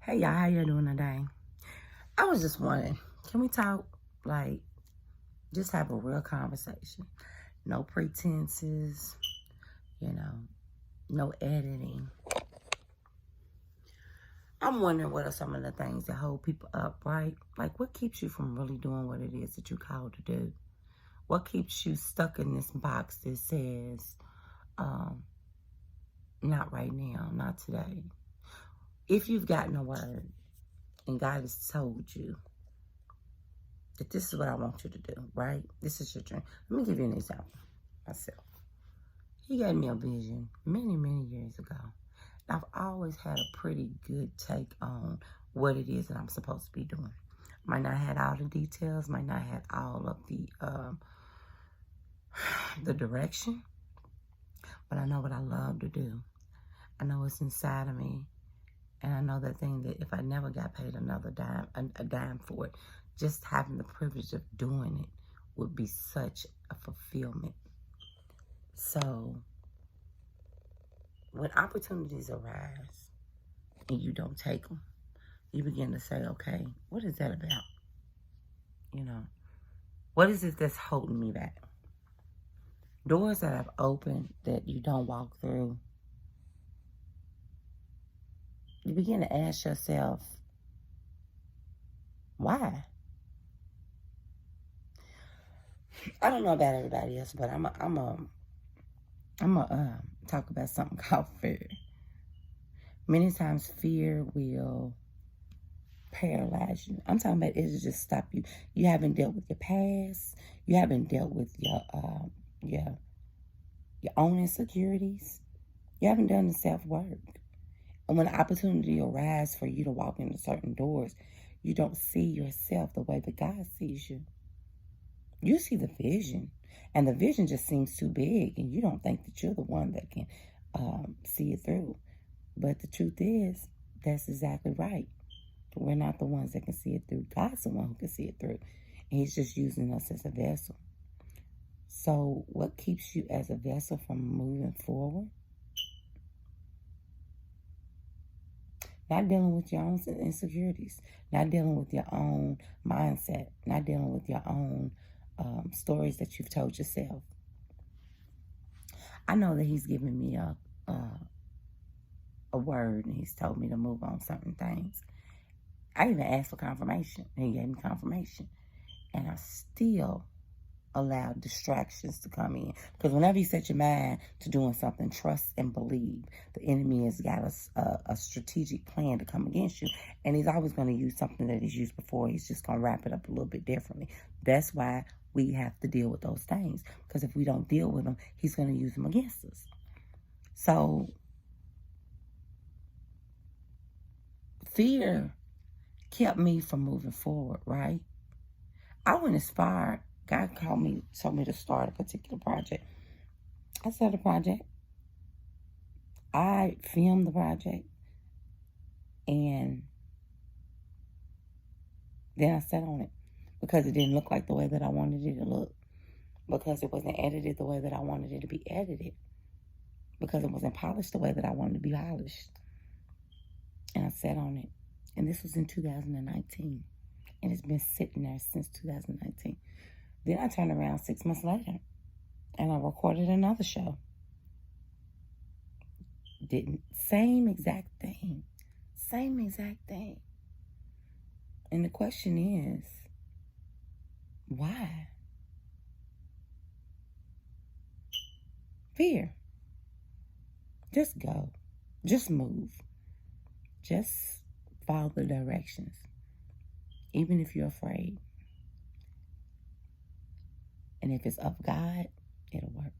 Hey y'all, how you doing today? I was just wondering, can we talk, like, just have a real conversation? No pretenses, no editing. I'm wondering what are some of the things that hold people up, right? Like, what keeps you from really doing what it is that you're called to do? What keeps you stuck in this box that says, not right now, not today? If you've gotten a word and God has told you that this is what I want you to do, right? This is your dream. Let me give you an example myself. He gave me a vision many, many years ago. And I've always had a pretty good take on what it is that I'm supposed to be doing. Might not have all the details, might not have all of the direction, but I know what I love to do. I know it's inside of me. And I know that thing that if I never got paid another dime, a dime for it, just having the privilege of doing it would be such a fulfillment. So when opportunities arise and you don't take them, you begin to say, okay, what is that about? What is it that's holding me back? Doors that I've opened that you don't walk through, you begin to ask yourself, why? I don't know about everybody else, but I'm gonna talk about something called fear. Many times fear will paralyze you. I'm talking about it'll just stop you. You haven't dealt with your past. You haven't dealt with your own insecurities. You haven't done the self-work. And when an opportunity arises for you to walk into certain doors, you don't see yourself the way that God sees you. You see the vision, and the vision just seems too big, and you don't think that you're the one that can see it through. But the truth is, that's exactly right. We're not the ones that can see it through. God's the one who can see it through. And He's just using us as a vessel. So what keeps you as a vessel from moving forward? Not dealing with your own insecurities. Not dealing with your own mindset. Not dealing with your own stories that you've told yourself. I know that He's given me a word, and He's told me to move on certain things. I even asked for confirmation, and He gave me confirmation. And I still allowed distractions to come in. Because whenever you set your mind to doing something, trust and believe, the enemy has got a strategic plan to come against you. And he's always going to use something that he's used before. He's just going to wrap it up a little bit differently. That's why we have to deal with those things. Because if we don't deal with them, he's going to use them against us. So fear kept me from moving forward, right? I went as far. God told me to start a particular project. I started a project. I filmed the project. And then I sat on it because it didn't look like the way that I wanted it to look. Because it wasn't edited the way that I wanted it to be edited. Because it wasn't polished the way that I wanted it to be polished. And I sat on it. And this was in 2019. And it's been sitting there since 2019. Then I turned around 6 months later, and I recorded another show. Same exact thing. And the question is, why? Fear. Just go. Just move. Just follow the directions. Even if you're afraid. And if it's of God, it'll work.